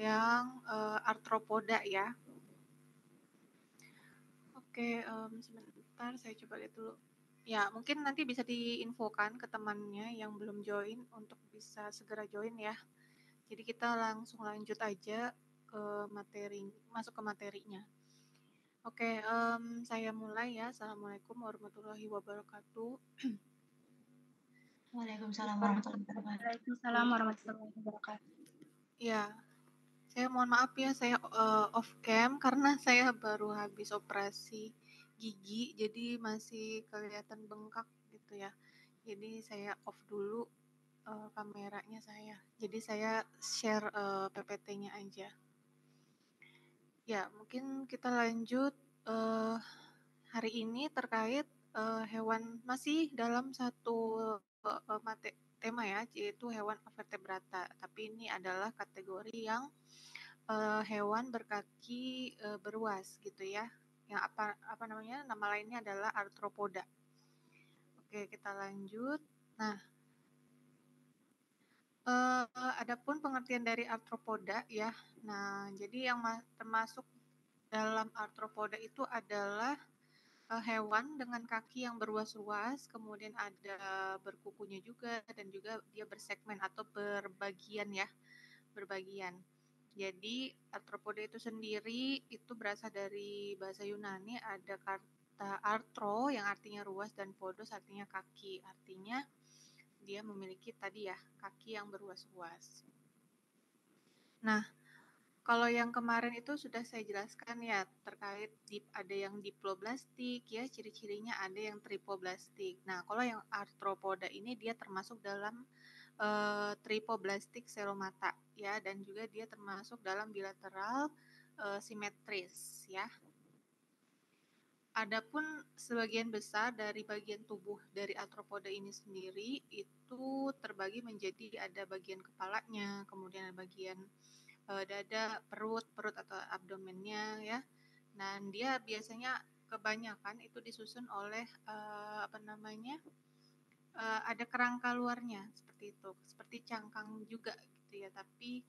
yang arthropoda ya. Oke, sebentar saya coba lihat dulu. Ya, mungkin nanti bisa diinfokan ke temannya yang belum join untuk bisa segera join ya. Jadi kita langsung lanjut aja ke materi, masuk ke materinya. Oke, saya mulai ya. Assalamualaikum warahmatullahi wabarakatuh. Waalaikumsalam warahmatullahi wabarakatuh. Waalaikumsalam warahmatullahi wabarakatuh. Ya, saya mohon maaf ya, saya off cam karena saya baru habis operasi gigi, jadi masih kelihatan bengkak gitu ya. Jadi saya off dulu kameranya saya. Jadi saya share PPT-nya aja. Ya, mungkin kita lanjut hari ini terkait hewan, masih dalam satu tema ya, yaitu hewan vertebrata. Tapi ini adalah kategori yang hewan berkaki beruas gitu ya. Yang apa namanya? Nama lainnya adalah arthropoda. Oke, kita lanjut. Nah, adapun pengertian dari arthropoda ya. Nah, jadi yang termasuk dalam arthropoda itu adalah hewan dengan kaki yang berruas-ruas, kemudian ada berkukunya juga, dan juga dia bersegmen atau berbagian ya, berbagian. Jadi arthropoda itu sendiri itu berasal dari bahasa Yunani, ada kata arthro yang artinya ruas dan podos artinya kaki. Artinya dia memiliki tadi ya, kaki yang berruas-ruas. Nah, kalau yang kemarin itu sudah saya jelaskan ya, terkait ada yang diploblastik ya, ciri-cirinya ada yang tripoblastik. Nah, kalau yang arthropoda ini dia termasuk dalam tripoblastik seromata ya, dan juga dia termasuk dalam bilateral simetris ya. Adapun sebagian besar dari bagian tubuh dari arthropoda ini sendiri itu terbagi menjadi ada bagian kepalanya, kemudian ada bagian dada, perut atau abdomennya ya. Dan dia biasanya kebanyakan itu disusun oleh ada kerangka luarnya seperti itu, seperti cangkang juga gitu ya, tapi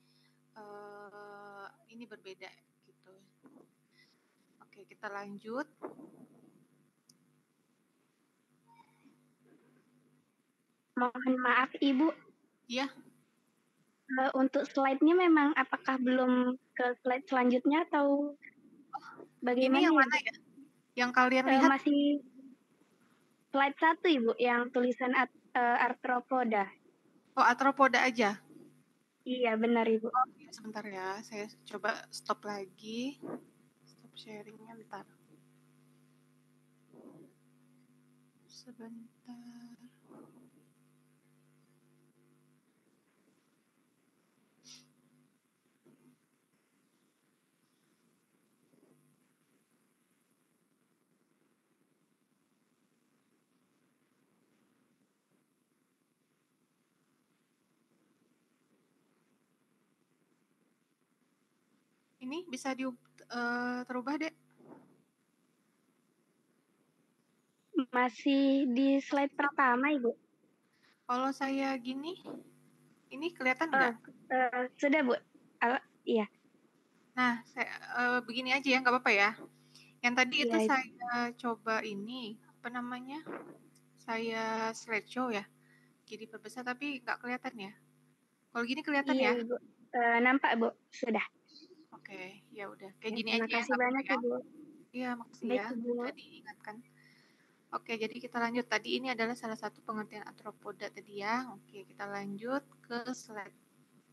ini berbeda gitu. Oke, kita lanjut. Mohon maaf Ibu. Iya. Untuk slide-nya memang apakah belum ke slide selanjutnya atau bagaimana? Ini yang Ibu? mana ya? Yang kalian lihat? Masih slide 1 Ibu, yang tulisan arthropoda. Oh, arthropoda aja? Iya, benar Ibu. Oh, ya, sebentar ya, saya coba stop lagi. Stop sharingnya bentar. Sebentar. Ini bisa terubah, Dek? Masih di slide pertama Ibu. Kalau saya gini, ini kelihatan nggak? Sudah Bu. Iya. Nah, saya begini aja ya, nggak apa-apa ya. Yang tadi Iya, itu saya coba ini, apa namanya? Saya slideshow ya. Jadi perbesar tapi nggak kelihatan ya. Kalau gini kelihatan iya, ya? Ibu. Nampak Bu, sudah. Oke, ya udah. Kayak Ya, gini terima aja ya, kasih nggak apa-apa banyak ya. Ibu. Iya, makasih Baik ya. Ibu. Sudah diingatkan. Oke, jadi kita lanjut. Tadi ini adalah salah satu pengertian arthropoda tadi ya. Oke, kita lanjut ke slide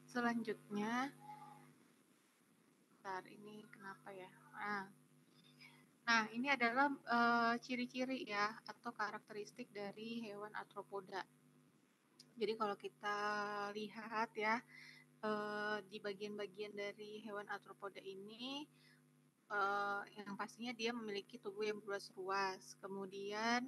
selanjutnya. Bentar, ini kenapa ya? Nah, ini adalah ciri-ciri ya atau karakteristik dari hewan arthropoda. Jadi kalau kita lihat ya di bagian-bagian dari hewan arthropoda ini, yang pastinya dia memiliki tubuh yang berruas-ruas. Kemudian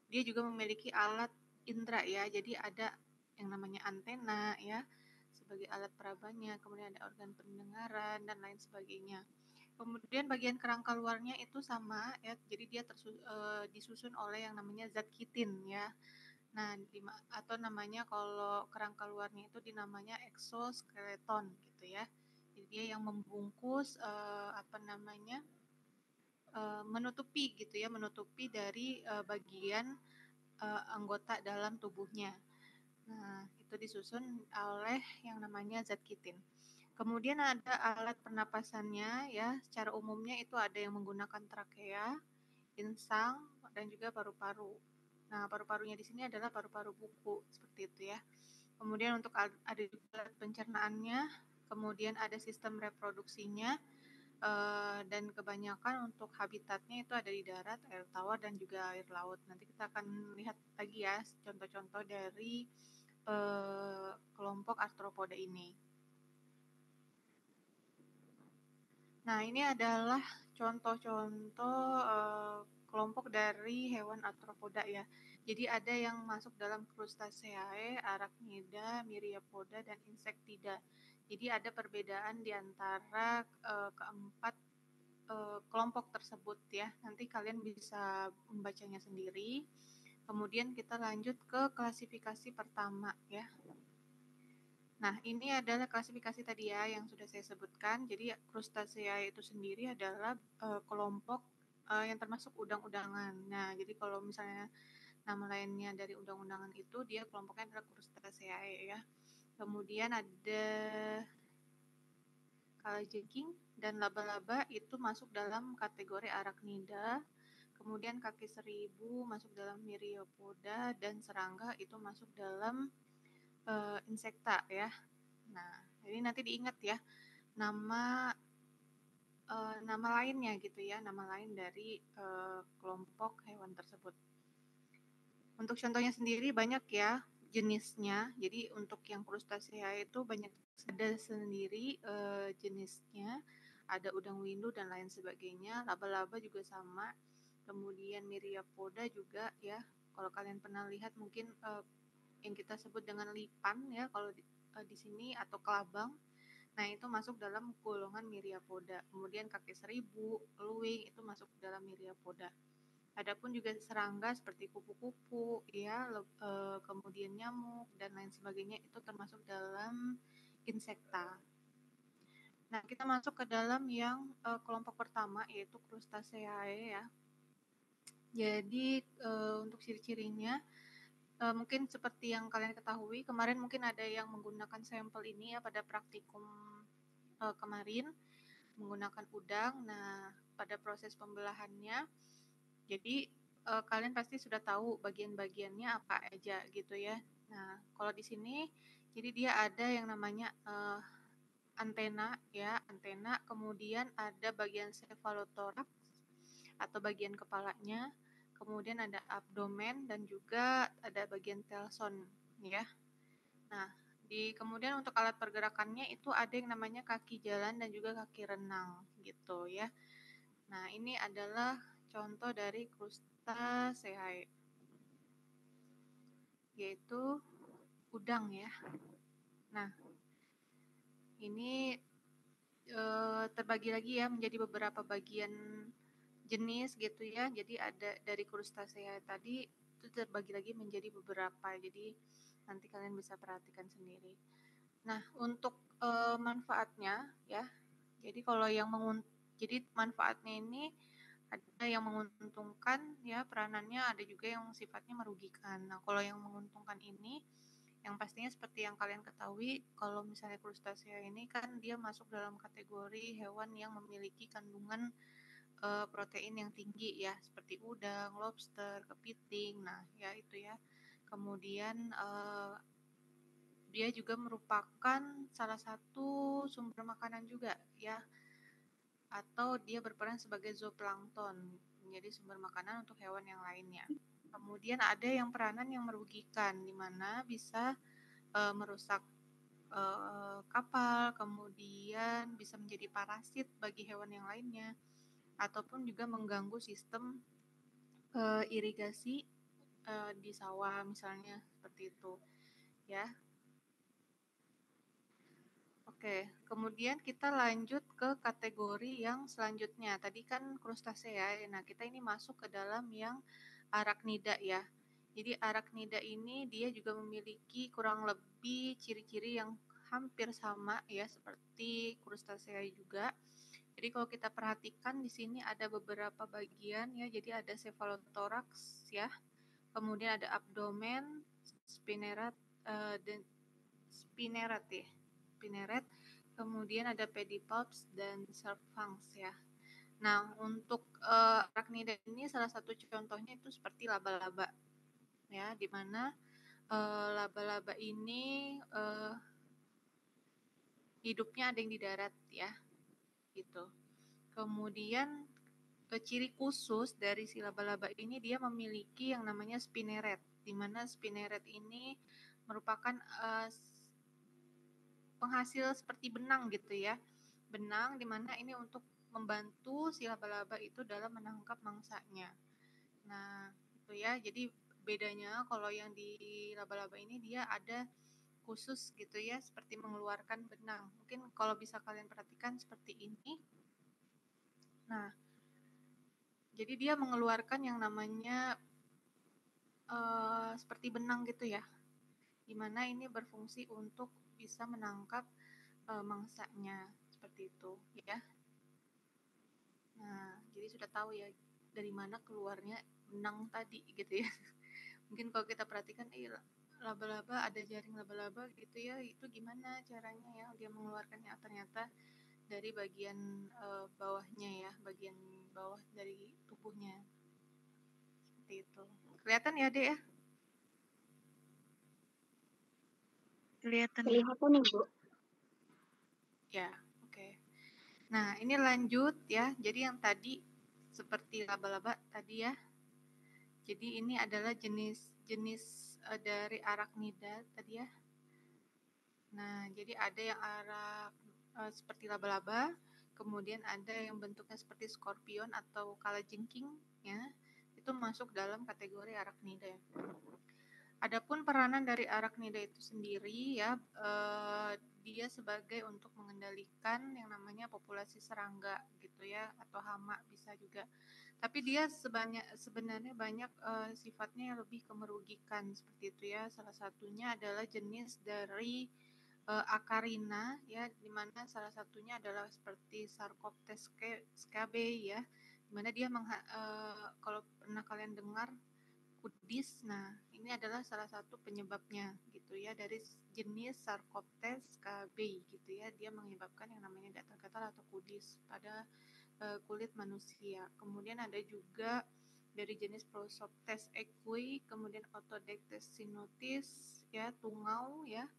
dia juga memiliki alat indera ya. Jadi ada yang namanya antena ya sebagai alat perabanya. Kemudian ada organ pendengaran dan lain sebagainya. Kemudian bagian kerangka luarnya itu sama ya, jadi dia disusun oleh yang namanya zat kitin ya. Nah, atau namanya kalau kerangka luarnya itu dinamanya exoskeleton gitu ya. Jadi dia yang membungkus menutupi gitu ya, menutupi dari bagian anggota dalam tubuhnya. Nah, itu disusun oleh yang namanya zat kitin. Kemudian ada alat pernapasannya ya, secara umumnya itu ada yang menggunakan trakea, insang, dan juga paru-paru. Nah, paru-parunya di sini adalah paru-paru buku, seperti itu ya. Kemudian untuk ada juga alat pencernaannya, kemudian ada sistem reproduksinya, dan kebanyakan untuk habitatnya itu ada di darat, air tawar, dan juga air laut. Nanti kita akan lihat lagi ya contoh-contoh dari kelompok arthropoda ini. Nah, ini adalah contoh-contoh kelompok dari hewan arthropoda ya. Jadi ada yang masuk dalam Crustaceae, Arachnida, Myriapoda, dan Insectida. Jadi ada perbedaan di antara keempat kelompok tersebut ya. Nanti kalian bisa membacanya sendiri. Kemudian kita lanjut ke klasifikasi pertama ya. Nah, ini adalah klasifikasi tadi ya yang sudah saya sebutkan. Jadi Crustaceae itu sendiri adalah kelompok yang termasuk udang-udangan. Nah, jadi kalau misalnya nama lainnya dari udang-udangan itu dia kelompoknya adalah Crustaceae ya. Kemudian ada kalajengking dan laba-laba itu masuk dalam kategori Arachnida. Kemudian kaki seribu masuk dalam Myriapoda dan serangga itu masuk dalam Insecta ya. Nah, jadi nanti diingat ya nama lainnya gitu ya, nama lain dari kelompok hewan tersebut. Untuk contohnya sendiri banyak ya jenisnya. Jadi untuk yang Crustacea itu banyak ada sendiri jenisnya. Ada udang windu dan lain sebagainya. Laba-laba juga sama. Kemudian Myriapoda juga ya. Kalau kalian pernah lihat mungkin yang kita sebut dengan lipan ya kalau di sini atau kelabang. Nah, itu masuk dalam golongan Myriapoda. Kemudian kaki seribu, luwing itu masuk dalam Myriapoda. Adapun juga serangga seperti kupu-kupu, ya, kemudian nyamuk dan lain sebagainya itu termasuk dalam Insecta. Nah, kita masuk ke dalam yang kelompok pertama yaitu Crustaceae ya. Jadi untuk ciri-cirinya mungkin seperti yang kalian ketahui, kemarin mungkin ada yang menggunakan sampel ini ya pada praktikum kemarin menggunakan udang. Nah, pada proses pembelahannya, jadi kalian pasti sudah tahu bagian-bagiannya apa aja gitu ya. Nah, kalau di sini, jadi dia ada yang namanya antena ya, antena. Kemudian ada bagian cephalothorax atau bagian kepalanya. Kemudian ada abdomen dan juga ada bagian telson ya. Nah, kemudian untuk alat pergerakannya itu ada yang namanya kaki jalan dan juga kaki renang gitu ya. Nah, ini adalah contoh dari Crustaceae, yaitu udang ya. Nah, ini terbagi lagi ya menjadi beberapa bagian jenis gitu ya. Jadi ada dari Crustaceae tadi itu terbagi lagi menjadi beberapa. Jadi nanti kalian bisa perhatikan sendiri. Nah, untuk manfaatnya ya. Jadi kalau yang jadi manfaatnya ini ada yang menguntungkan ya peranannya, ada juga yang sifatnya merugikan. Nah, kalau yang menguntungkan ini yang pastinya seperti yang kalian ketahui, kalau misalnya Crustacea ini kan dia masuk dalam kategori hewan yang memiliki kandungan protein yang tinggi ya, seperti udang, lobster, kepiting. Nah, ya itu ya. Kemudian dia juga merupakan salah satu sumber makanan juga ya, atau dia berperan sebagai zooplankton, menjadi sumber makanan untuk hewan yang lainnya. Kemudian ada yang peranan yang merugikan, di mana bisa merusak kapal, kemudian bisa menjadi parasit bagi hewan yang lainnya, ataupun juga mengganggu sistem irigasi di sawah misalnya, seperti itu ya. Oke, kemudian kita lanjut ke kategori yang selanjutnya. Tadi kan Crustacea, nah kita ini masuk ke dalam yang Arachnida ya. Jadi arachnida ini dia juga memiliki kurang lebih ciri-ciri yang hampir sama ya seperti crustacea juga. Jadi kalau kita perhatikan di sini ada beberapa bagian ya. Jadi ada cephalothorax ya. Kemudian ada abdomen, spinneret dan spinneret ya. Spinneret. Kemudian ada pedipalps dan cervix ya. Nah, untuk arachnida ini salah satu contohnya itu seperti laba-laba ya, di mana laba-laba ini hidupnya ada yang di darat ya, gitu. Kemudian ciri khusus dari si laba-laba ini dia memiliki yang namanya spinneret, di mana spinneret ini merupakan penghasil seperti benang gitu ya, benang di mana ini untuk membantu si laba-laba itu dalam menangkap mangsanya. Nah, itu ya. Jadi bedanya kalau yang di laba-laba ini dia ada khusus gitu ya, seperti mengeluarkan benang. Mungkin kalau bisa kalian perhatikan seperti ini. Nah, jadi dia mengeluarkan yang namanya seperti benang gitu ya, dimana ini berfungsi untuk bisa menangkap mangsanya seperti itu ya. Nah, jadi sudah tahu ya dari mana keluarnya benang tadi gitu ya. Mungkin kalau kita perhatikan laba-laba ada jaring laba-laba gitu ya, itu gimana caranya ya dia mengeluarkannya, ternyata dari bagian bawahnya ya, bagian bawah dari tubuhnya seperti itu. Kelihatan ya Dek ya? Kelihatan. Kelihatan nih Bu. Ya, oke. Nah, ini lanjut ya. Jadi yang tadi seperti laba-laba tadi ya. Jadi ini adalah jenis-jenis dari arachnida tadi ya. Nah, jadi ada yang seperti laba-laba, kemudian ada yang bentuknya seperti skorpion atau kalajengking ya. Itu masuk dalam kategori arachnida. Adapun peranan dari arachnida itu sendiri ya, dia sebagai untuk mengendalikan yang namanya populasi serangga gitu ya, atau hama bisa juga. Tapi dia sebenarnya banyak sifatnya yang lebih merugikan seperti itu ya. Salah satunya adalah jenis dari Acarina ya, dimana salah satunya adalah seperti Sarcoptes scabiei ya, dimana dia kalau pernah kalian dengar kudis, nah ini adalah salah satu penyebabnya gitu ya, dari jenis Sarcoptes scabiei gitu ya, dia menyebabkan yang namanya gatal-gatal atau kudis pada kulit manusia. Kemudian ada juga dari jenis Prosoptes equi, kemudian Otodectes sinotis ya, tungau ya.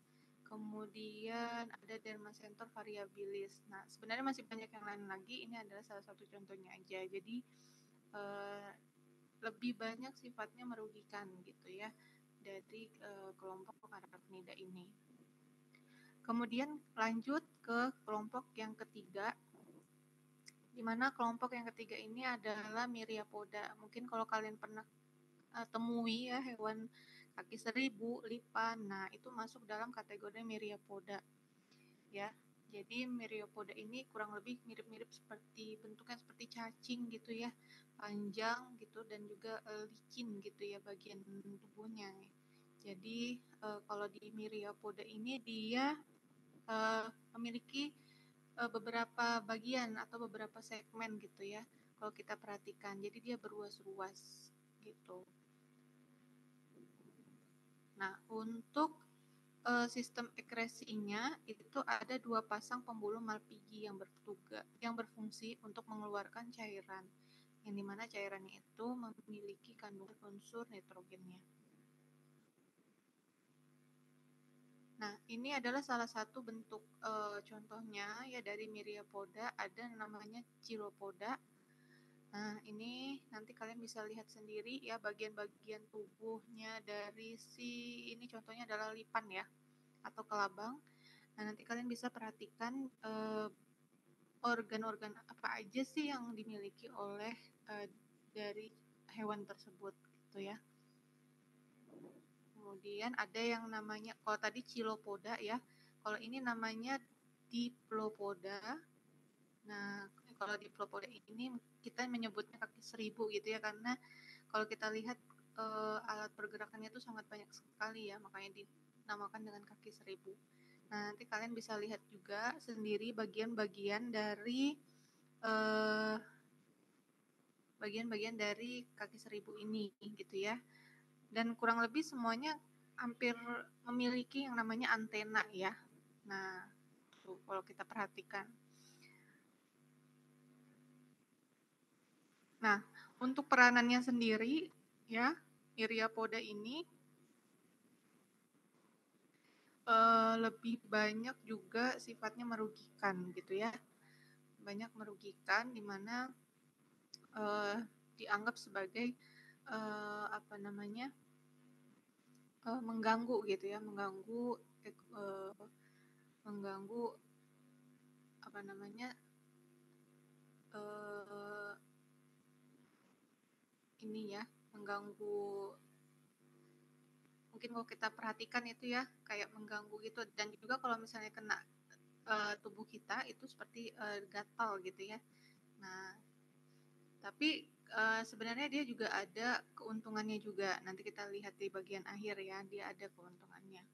Kemudian ada Dermacentor variabilis. Nah, sebenarnya masih banyak yang lain lagi. Ini adalah salah satu contohnya aja. Jadi lebih banyak sifatnya merugikan gitu ya dari kelompok arachnida ini. Kemudian lanjut ke kelompok yang ketiga, di mana kelompok yang ketiga ini adalah Myriapoda. Mungkin kalau kalian pernah temui ya hewan kaki seribu, lipan, nah itu masuk dalam kategori Myriapoda ya. Jadi Myriapoda ini kurang lebih mirip-mirip seperti bentuknya seperti cacing gitu ya, panjang gitu dan juga licin gitu ya bagian tubuhnya. Jadi kalau di Myriapoda ini dia memiliki beberapa bagian atau beberapa segmen gitu ya. Kalau kita perhatikan, jadi dia berruas-ruas gitu. Nah, untuk sistem ekresinya itu ada 2 pasang pembuluh Malpighi yang berfungsi untuk mengeluarkan cairan, yang dimana cairannya itu memiliki kandungan unsur nitrogennya. Nah, ini adalah salah satu bentuk contohnya ya dari Myriapoda, ada namanya Chilopoda. Nah, ini nanti kalian bisa lihat sendiri ya bagian-bagian tubuhnya dari ini contohnya adalah lipan ya atau kelabang. Nah, nanti kalian bisa perhatikan organ-organ apa aja sih yang dimiliki oleh dari hewan tersebut gitu ya. Kemudian ada yang namanya, kalau tadi Chilopoda ya, kalau ini namanya Diplopoda. Nah, kalau Diplopoda ini kita menyebutnya kaki seribu gitu ya, karena kalau kita lihat alat pergerakannya itu sangat banyak sekali ya, makanya dinamakan dengan kaki seribu. Nah, nanti kalian bisa lihat juga sendiri bagian-bagian dari bagian-bagian dari kaki seribu ini gitu ya. Dan kurang lebih semuanya hampir memiliki yang namanya antena ya. Nah, tuh kalau kita perhatikan. Nah, untuk peranannya sendiri ya, Myriapoda ini lebih banyak juga sifatnya merugikan gitu ya. Banyak merugikan di mana dianggap sebagai mengganggu gitu ya, mengganggu ini ya, mengganggu, mungkin kalau kita perhatikan itu ya kayak mengganggu gitu, dan juga kalau misalnya kena tubuh kita itu seperti gatal gitu ya. Nah, tapi sebenarnya dia juga ada keuntungannya juga. Nanti kita lihat di bagian akhir ya, dia ada keuntungannya.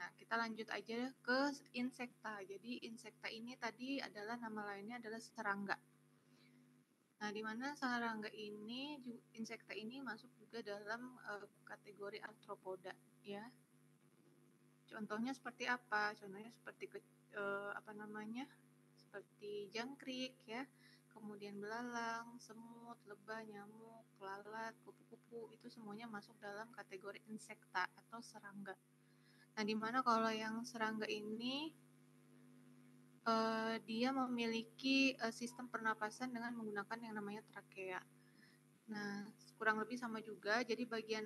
Nah, kita lanjut aja ke insekta. Jadi insekta ini tadi adalah nama lainnya adalah serangga. Nah, di mana serangga ini, insekta ini masuk juga dalam kategori arthropoda ya. Contohnya seperti apa? Contohnya seperti seperti jangkrik ya, kemudian belalang, semut, lebah, nyamuk, lalat, kupu-kupu, itu semuanya masuk dalam kategori insekta atau serangga. Nah, dimana kalau yang serangga ini dia memiliki sistem pernapasan dengan menggunakan yang namanya trakea. Nah, kurang lebih sama juga, jadi bagian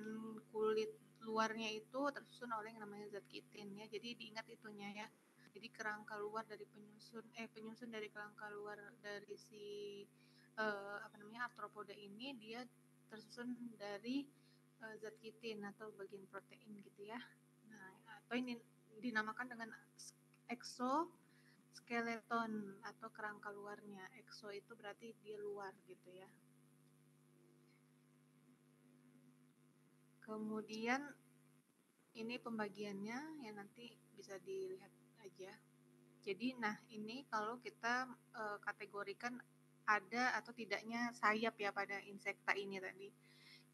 kulit luarnya itu tersusun oleh yang namanya zat kitin ya, jadi diingat itunya ya. Jadi kerangka luar dari penyusun dari kerangka luar dari si arthropoda ini dia tersusun dari zat kitin atau bagian protein gitu ya. Nah, atau ini dinamakan dengan exoskeleton atau kerangka luarnya. Exo itu berarti di luar gitu ya. Kemudian ini pembagiannya yang nanti bisa dilihat aja. Jadi nah ini kalau kita kategorikan ada atau tidaknya sayap ya pada insekta ini tadi.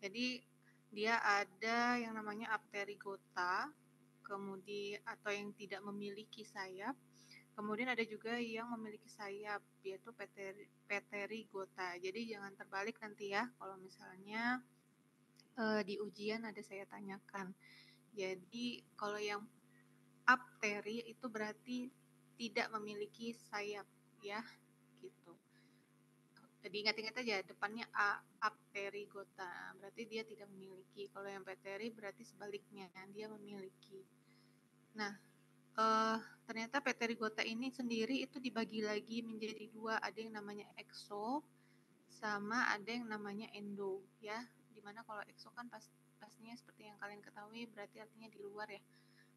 Jadi dia ada yang namanya apterygota, kemudian atau yang tidak memiliki sayap. Kemudian ada juga yang memiliki sayap yaitu pterygota. Jadi jangan terbalik nanti ya kalau misalnya di ujian ada saya tanyakan. Jadi kalau yang apteri itu berarti tidak memiliki sayap ya gitu. Jadi ingat-ingat aja depannya apterygota berarti dia tidak memiliki. Kalau yang pteri berarti sebaliknya dia memiliki. Nah, ternyata pterygota ini sendiri itu dibagi lagi menjadi dua, ada yang namanya exo sama ada yang namanya endo ya. Dimana kalau exo kan pastinya seperti yang kalian ketahui berarti artinya di luar ya,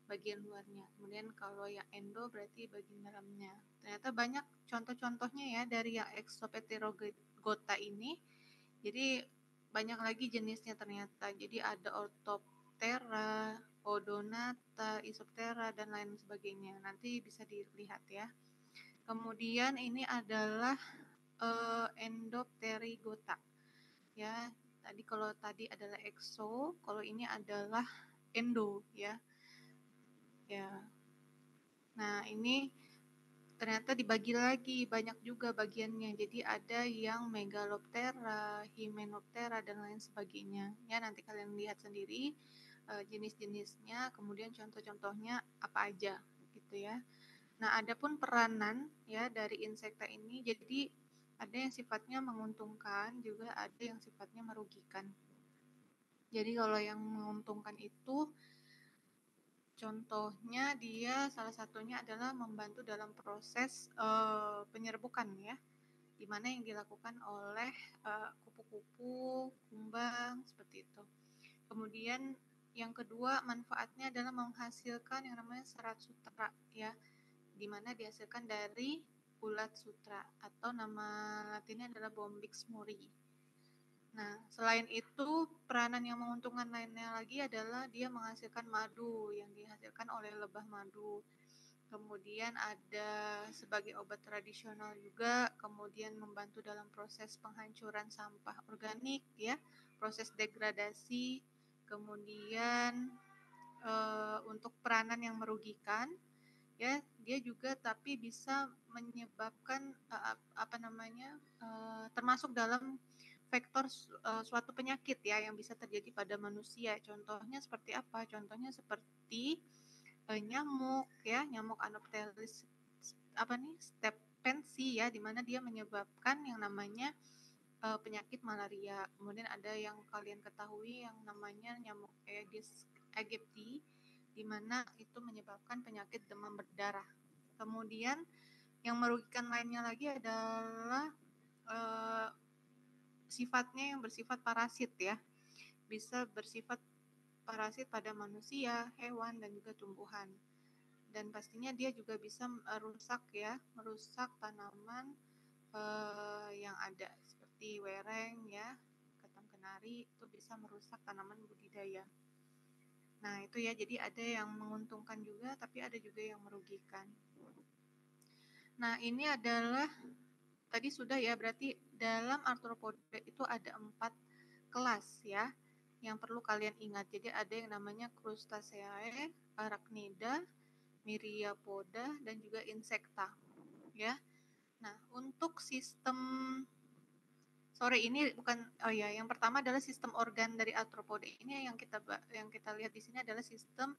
bagian luarnya. Kemudian kalau yang endo berarti bagian dalamnya. Ternyata banyak contoh-contohnya ya dari yang exopterygota ini. Jadi banyak lagi jenisnya ternyata. Jadi ada Orthoptera, Odonata, Isoptera dan lain sebagainya. Nanti bisa dilihat ya. Kemudian ini adalah Endopterygota. Ya, kalau tadi adalah exo, kalau ini adalah endo ya. Ya. Nah, ini ternyata dibagi lagi banyak juga bagiannya. Jadi ada yang Megaloptera, Hymenoptera dan lain sebagainya. Ya, nanti kalian lihat sendiri jenis-jenisnya, kemudian contoh-contohnya apa aja gitu ya. Nah, adapun peranan ya dari insekta ini, jadi ada yang sifatnya menguntungkan, juga ada yang sifatnya merugikan. Jadi kalau yang menguntungkan itu contohnya dia salah satunya adalah membantu dalam proses penyerbukan ya, dimana yang dilakukan oleh kupu-kupu, kumbang seperti itu. Kemudian yang kedua manfaatnya adalah menghasilkan yang namanya serat sutra ya, dimana dihasilkan dari ulat sutra atau nama latinnya adalah Bombyx mori. Nah, selain itu, peranan yang menguntungkan lainnya lagi adalah dia menghasilkan madu yang dihasilkan oleh lebah madu. Kemudian ada sebagai obat tradisional juga, kemudian membantu dalam proses penghancuran sampah organik ya, proses degradasi, kemudian untuk peranan yang merugikan ya, dia juga tapi bisa menyebabkan termasuk dalam faktor suatu penyakit ya yang bisa terjadi pada manusia. Contohnya seperti apa? Contohnya seperti nyamuk ya, nyamuk Anopheles stephensi ya, di mana dia menyebabkan yang namanya penyakit malaria. Kemudian ada yang kalian ketahui yang namanya nyamuk Aedes aegypti, di mana itu menyebabkan penyakit demam berdarah. Kemudian yang merugikan lainnya lagi adalah sifatnya yang bersifat parasit ya, bisa bersifat parasit pada manusia, hewan, dan juga tumbuhan. Dan pastinya dia juga bisa merusak tanaman yang ada seperti wereng ya, ketam kenari, itu bisa merusak tanaman budidaya. Nah itu ya, jadi ada yang menguntungkan juga tapi ada juga yang merugikan. Nah ini adalah tadi sudah ya, berarti dalam arthropoda itu ada 4 kelas ya yang perlu kalian ingat. Jadi ada yang namanya Crustaceae, Arachnida, Myriapoda, dan juga Insecta ya. Nah untuk yang pertama adalah sistem organ dari arthropoda ini yang kita lihat di sini adalah sistem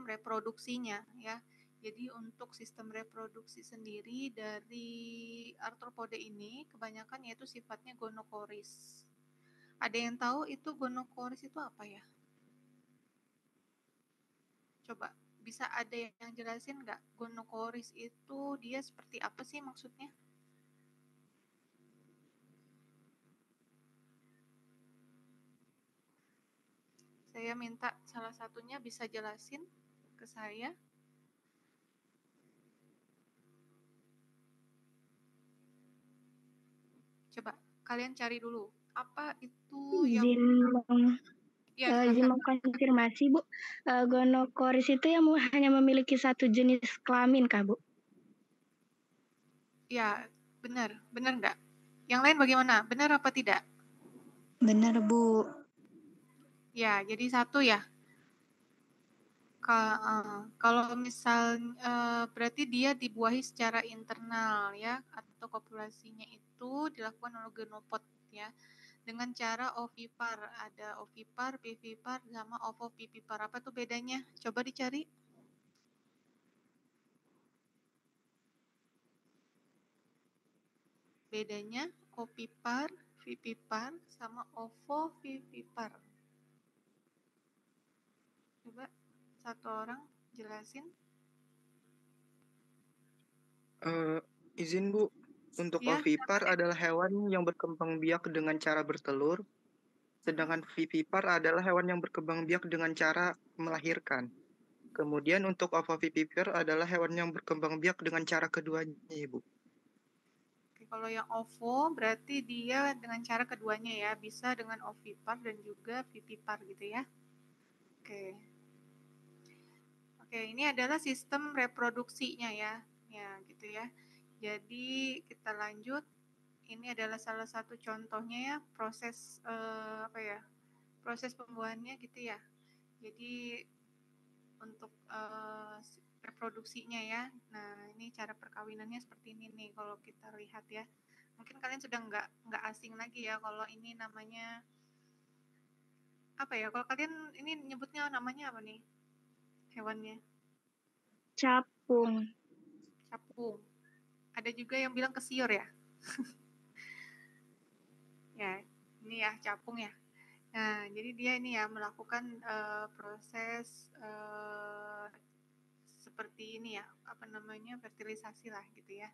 reproduksinya ya. Jadi untuk sistem reproduksi sendiri dari arthropoda ini kebanyakan yaitu sifatnya gonokoris. Ada yang tahu itu gonokoris itu apa ya? Coba bisa ada yang jelasin nggak? Gonokoris itu dia seperti apa sih maksudnya? Saya minta salah satunya bisa jelasin ke saya. Coba kalian cari dulu. Apa itu yang izin mau konfirmasi Bu, gonokoris itu yang hanya memiliki satu jenis kelamin kah Bu? Ya, benar nggak? Yang lain bagaimana? Benar apa tidak? Benar Bu. Ya, jadi satu ya. Kalau misal berarti dia dibuahi secara internal ya, atau kopulasinya itu dilakukan oleh gonopod ya, dengan cara ovipar. Ada ovipar, vivipar, sama ovovivipar. Apa tuh bedanya? Coba dicari. Bedanya ovipar, vivipar, sama ovovivipar. Coba satu orang jelasin. Izin Bu, untuk Ya, ovipar adalah hewan yang berkembang biak dengan cara bertelur, sedangkan vivipar adalah hewan yang berkembang biak dengan cara melahirkan. Kemudian untuk ovovivipar adalah hewan yang berkembang biak dengan cara keduanya, Ibu. Oke, kalau yang ovo berarti dia dengan cara keduanya ya, bisa dengan ovipar dan juga vivipar gitu ya. Oke. Oke, ini adalah sistem reproduksinya ya. Ya, gitu ya. Jadi kita lanjut. Ini adalah salah satu contohnya ya, proses proses pembuahannya gitu ya. Jadi untuk reproduksinya ya. Nah, ini cara perkawinannya seperti ini nih kalau kita lihat ya. Mungkin kalian sudah nggak asing lagi ya kalau ini namanya apa ya? Kalau kalian ini nyebutnya namanya apa nih? Hewannya? Capung. Capung. Ada juga yang bilang kesior ya. Ya, ini ya capung ya. Nah, jadi dia ini ya melakukan proses seperti ini ya, fertilisasi lah gitu ya.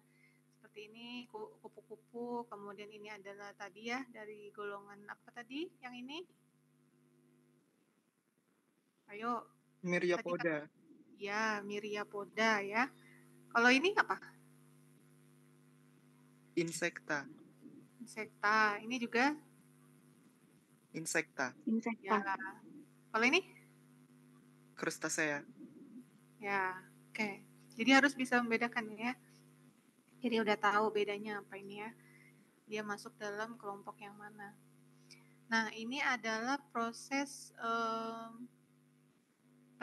Seperti ini kupu-kupu, kemudian ini adalah tadi ya dari golongan apa tadi yang ini? Ayo. Myriapoda. Ya, Myriapoda ya. Kalau ini apa? Insecta. Insecta. Ini juga Insekta. Insekta. Ya. Kalau ini? Crustacea. Ya, oke. Jadi harus bisa membedakan ya. Jadi udah tahu bedanya apa ini ya. Dia masuk dalam kelompok yang mana. Nah, ini adalah proses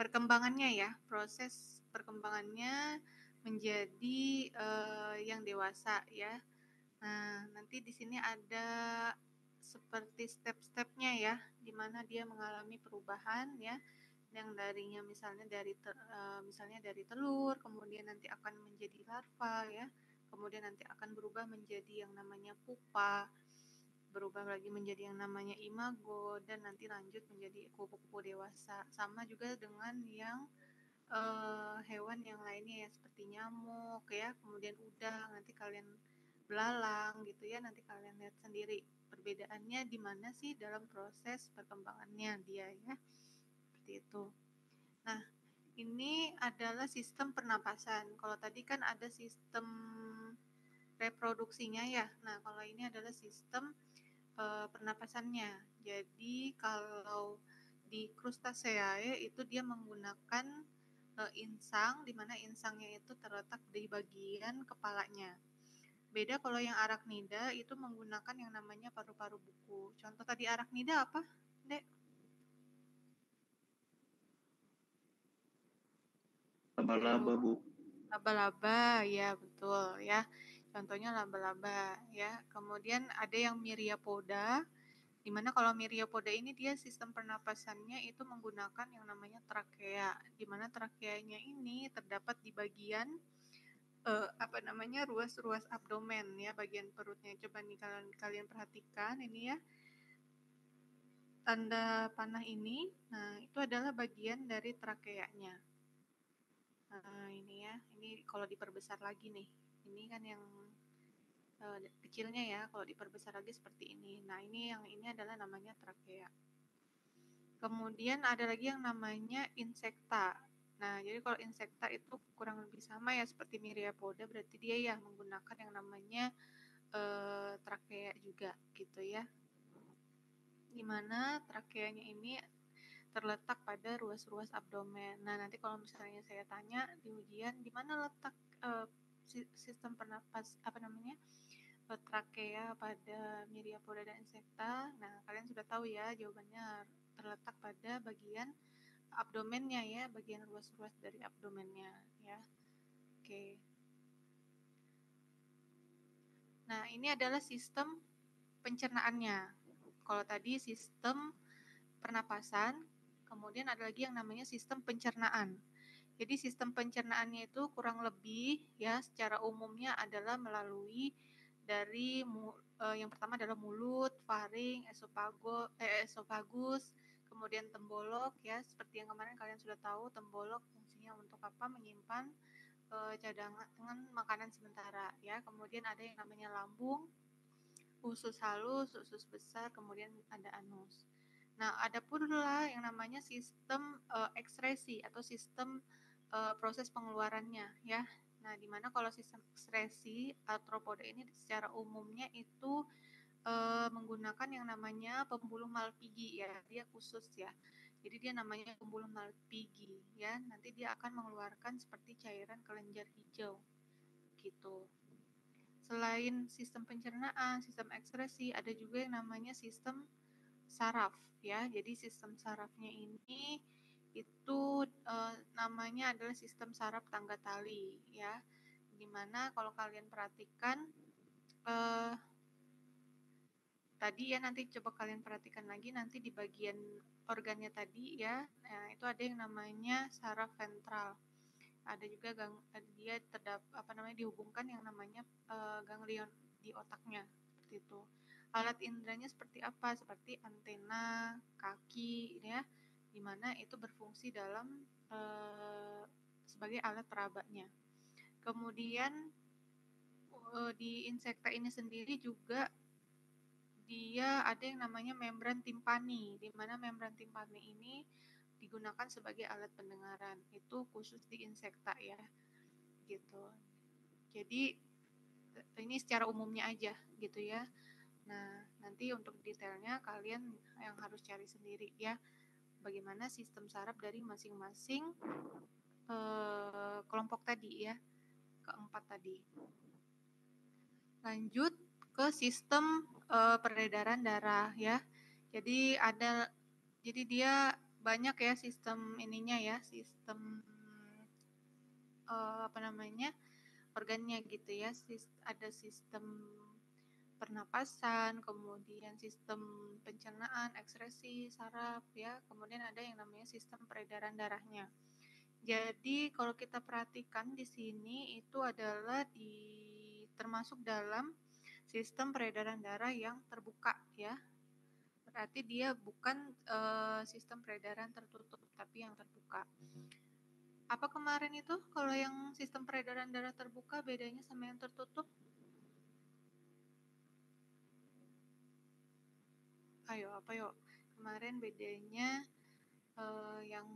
perkembangannya ya. Proses perkembangannya menjadi yang dewasa ya. Nah, nanti di sini ada seperti step-stepnya ya, di mana dia mengalami perubahan ya, yang darinya misalnya dari telur, kemudian nanti akan menjadi larva ya, kemudian nanti akan berubah menjadi yang namanya pupa, berubah lagi menjadi yang namanya imago, dan nanti lanjut menjadi kupu-kupu dewasa. Sama juga dengan yang hewan yang lainnya ya, seperti nyamuk ya, kemudian udang, nanti kalian belalang gitu ya, nanti kalian lihat sendiri perbedaannya di mana sih dalam proses perkembangannya dia ya, seperti itu. Nah, ini adalah sistem pernapasan. Kalau tadi kan ada sistem reproduksinya ya. Nah, kalau ini adalah sistem pernapasannya. Jadi kalau di Crustaceae itu dia menggunakan insang, di mana insangnya itu terletak di bagian kepalanya. Beda kalau yang arachnida itu menggunakan yang namanya paru-paru buku. Contoh tadi arachnida apa, Dek? Laba-laba, Bu. Laba-laba, ya betul ya. Contohnya laba-laba ya. Kemudian ada yang Myriapoda, di mana kalau Myriapoda ini dia sistem pernapasannya itu menggunakan yang namanya trakea, di mana trakeanya ini terdapat di bagian ruas-ruas abdomen ya, bagian perutnya. Coba nih kalian perhatikan ini ya, tanda panah ini. Nah, itu adalah bagian dari trakeanya. Nah, ini ya, ini kalau diperbesar lagi nih, ini kan yang kecilnya ya, kalau diperbesar lagi seperti ini. Nah, ini adalah namanya trakea. Kemudian ada lagi yang namanya insekta. Nah, jadi kalau insekta itu kurang lebih sama ya seperti Myriapoda, berarti dia ya menggunakan yang namanya trakea juga gitu ya. Dimana trakeanya ini terletak pada ruas-ruas abdomen. Nah, nanti kalau misalnya saya tanya di ujian di mana letak sistem pernapas trakea pada Myriapoda dan insekta. Nah, kalian sudah tahu ya jawabannya terletak pada bagian abdomennya ya, bagian ruas-ruas dari abdomennya ya. Oke. Nah, ini adalah sistem pencernaannya. Kalau tadi sistem pernapasan, kemudian ada lagi yang namanya sistem pencernaan. Jadi sistem pencernaannya itu kurang lebih ya secara umumnya adalah melalui dari yang pertama adalah mulut, faring, esofagus, kemudian tembolok ya, seperti yang kemarin kalian sudah tahu tembolok fungsinya untuk apa, menyimpan cadangan makanan sementara ya. Kemudian ada yang namanya lambung, usus halus, usus besar, kemudian ada anus. Nah, ada pula yang namanya sistem ekskresi atau sistem proses pengeluarannya ya. Nah, di mana kalau sistem ekskresi arthropoda ini secara umumnya itu menggunakan yang namanya pembuluh malpighi ya, dia khusus ya. Jadi dia namanya pembuluh malpighi ya. Nanti dia akan mengeluarkan seperti cairan kelenjar hijau gitu. Selain sistem pencernaan, sistem ekskresi, ada juga yang namanya sistem saraf ya. Jadi sistem sarafnya ini itu namanya adalah sistem saraf tangga tali ya. Dimana kalau kalian perhatikan tadi ya, nanti coba kalian perhatikan lagi nanti di bagian organnya tadi ya. Nah, itu ada yang namanya saraf ventral. Ada juga dia dihubungkan yang namanya ganglion di otaknya seperti itu. Alat inderanya seperti apa? Seperti antena, kaki ya, dimana itu berfungsi dalam sebagai alat perabanya. Kemudian di insekta ini sendiri juga dia ada yang namanya membran timpani, di mana membran timpani ini digunakan sebagai alat pendengaran. Itu khusus di insekta ya, gitu. Jadi ini secara umumnya aja gitu ya. Nah, nanti untuk detailnya kalian yang harus cari sendiri ya, bagaimana sistem saraf dari masing-masing kelompok tadi ya, keempat tadi. Lanjut ke sistem peredaran darah ya. Jadi dia banyak ya sistem ininya ya, sistem organnya gitu ya. Ada sistem pernapasan, kemudian sistem pencernaan, ekskresi, saraf ya, kemudian ada yang namanya sistem peredaran darahnya. Jadi kalau kita perhatikan di sini itu adalah termasuk dalam sistem peredaran darah yang terbuka ya. Berarti dia bukan sistem peredaran tertutup tapi yang terbuka. Apa kemarin itu kalau yang sistem peredaran darah terbuka bedanya sama yang tertutup? Ayo, apa yuk? Kemarin bedanya yang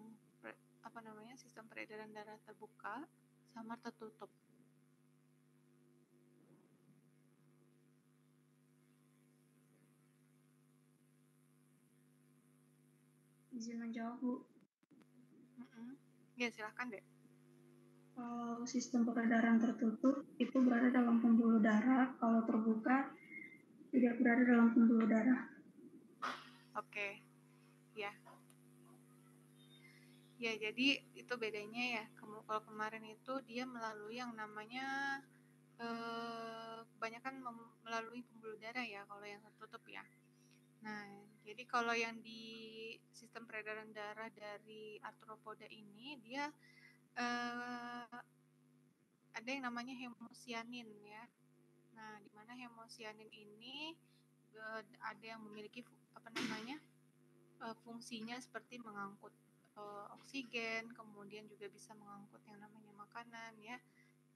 sistem peredaran darah terbuka sama tertutup. Izin menjawab, Bu. Ya, silahkan deh. Kalau sistem peredaran tertutup itu berada dalam pembuluh darah, kalau terbuka tidak berada dalam pembuluh darah. Oke, ya. Ya, jadi itu bedanya ya. Kalau kemarin itu dia melalui yang namanya kebanyakan melalui pembuluh darah ya, kalau yang tertutup ya. Nah, jadi kalau yang di sistem peredaran darah dari arthropoda ini dia ada yang namanya hemosianin ya. Nah, di mana hemosianin ini ada yang memiliki fungsinya seperti mengangkut oksigen, kemudian juga bisa mengangkut yang namanya makanan ya,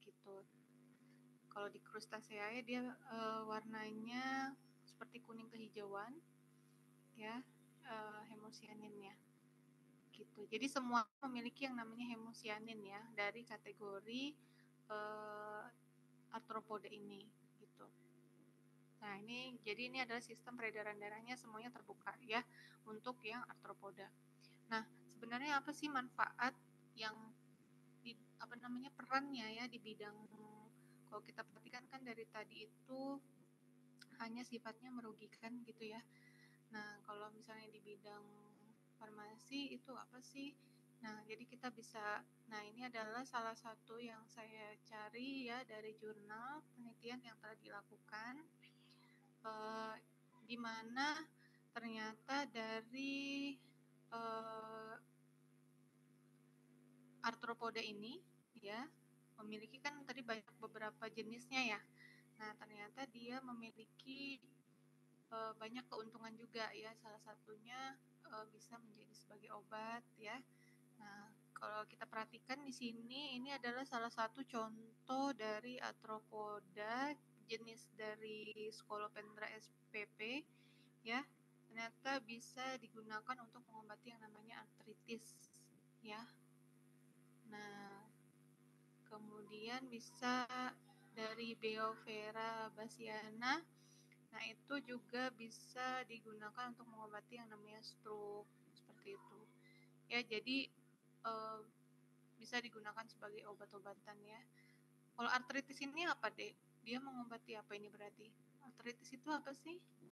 gitu. Kalau di Crustacea dia warnanya seperti kuning kehijauan ya, hemosianinnya gitu. Jadi semua memiliki yang namanya hemosianin ya dari kategori arthropoda ini gitu. Nah, ini adalah sistem peredaran darahnya semuanya terbuka ya untuk yang arthropoda. Nah, sebenarnya apa sih manfaat yang perannya ya di bidang, kalau kita perhatikan kan dari tadi itu hanya sifatnya merugikan gitu ya. Nah, kalau misalnya di bidang farmasi itu apa sih? Nah, jadi kita bisa, ini adalah salah satu yang saya cari ya dari jurnal penelitian yang telah dilakukan, di mana ternyata dari arthropoda ini ya memiliki kan tadi banyak beberapa jenisnya ya. Nah, ternyata dia memiliki banyak keuntungan juga ya. Salah satunya bisa menjadi sebagai obat ya. Nah, kalau kita perhatikan di sini ini adalah salah satu contoh dari arthropoda jenis dari Scolopendra spp ya. Ternyata bisa digunakan untuk mengobati yang namanya artritis ya. Nah, kemudian bisa dari Beovera bassiana. Nah, itu juga bisa digunakan untuk mengobati yang namanya stroke seperti itu. Ya, jadi bisa digunakan sebagai obat-obatan ya. Kalau artritis ini apa, Dek? Dia mengobati apa ini berarti? Artritis itu apa sih?